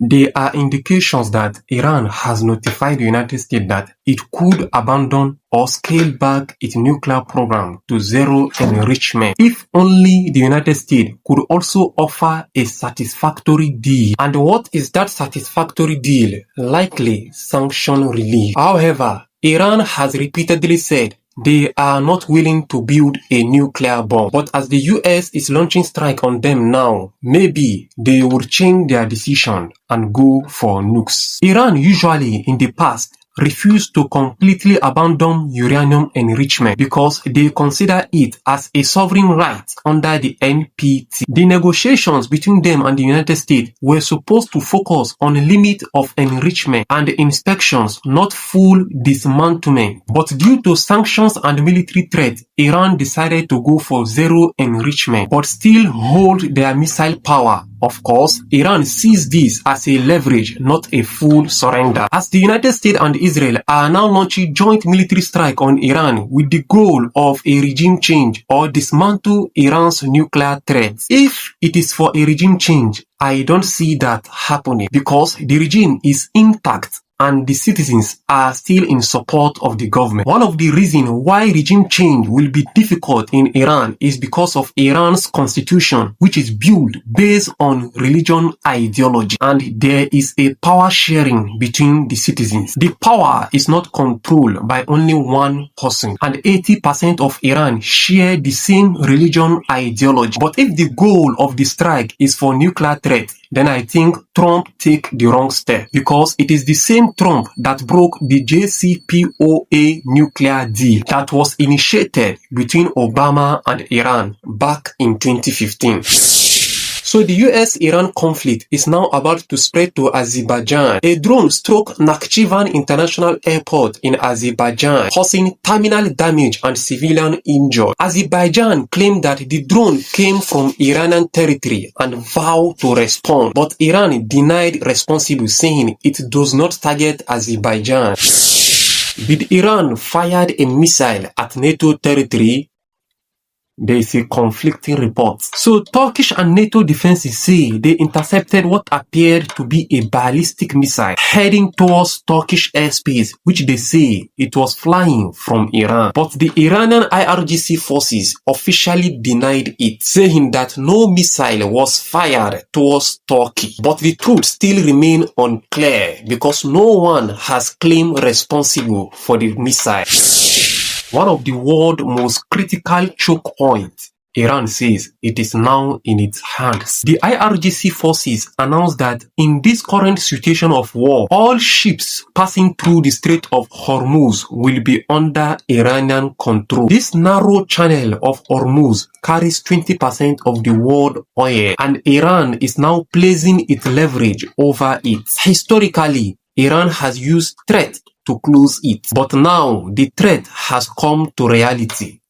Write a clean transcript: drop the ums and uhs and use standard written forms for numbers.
There are indications that Iran has notified the United States that it could abandon or scale back its nuclear program to zero enrichment if only the United States could also offer a satisfactory deal. And what is that satisfactory deal? Likely sanction relief. However, Iran has repeatedly said they are not willing to build a nuclear bomb. But as the US is launching strike on them now, maybe they will change their decision and go for nukes. Iran usually in the past refused to completely abandon uranium enrichment because they consider it as a sovereign right under the NPT. The negotiations between them and the United States were supposed to focus on a limit of enrichment and inspections, not full dismantlement. But due to sanctions and military threats, Iran decided to go for zero enrichment but still hold their missile power. Of course, Iran sees this as a leverage, not a full surrender. As the United States and Israel are now launching joint military strike on Iran with the goal of a regime change or dismantle Iran's nuclear threats. If it is for a regime change, I don't see that happening because the regime is intact and the citizens are still in support of the government. One of the reasons why regime change will be difficult in Iran is because of Iran's constitution, which is built based on religion ideology, and there is a power sharing between the citizens. The power is not controlled by only one person, and 80% of Iran share the same religion ideology. But if the goal of the strike is for nuclear threat, then I think Trump take the wrong step because it is the same Trump that broke the JCPOA nuclear deal that was initiated between Obama and Iran back in 2015. So the US-Iran conflict is now about to spread to Azerbaijan. A drone struck Nakhchivan International Airport in Azerbaijan, causing terminal damage and civilian injury. Azerbaijan claimed that the drone came from Iranian territory and vowed to respond, but Iran denied responsibility, saying it does not target Azerbaijan. Did Iran fire a missile at NATO territory? There is a conflicting report. So Turkish and NATO defenses say they intercepted what appeared to be a ballistic missile heading towards Turkish airspace, which they say it was flying from Iran. But the Iranian IRGC forces officially denied it, saying that no missile was fired towards Turkey. But the truth still remains unclear because no one has claimed responsible for the missile. One of the world's most critical choke points, Iran says it is now in its hands. The IRGC forces announced that in this current situation of war, all ships passing through the Strait of Hormuz will be under Iranian control. This narrow channel of Hormuz carries 20% of the world oil, and Iran is now placing its leverage over it. Historically, Iran has used threat to close it. But now the threat has come to reality.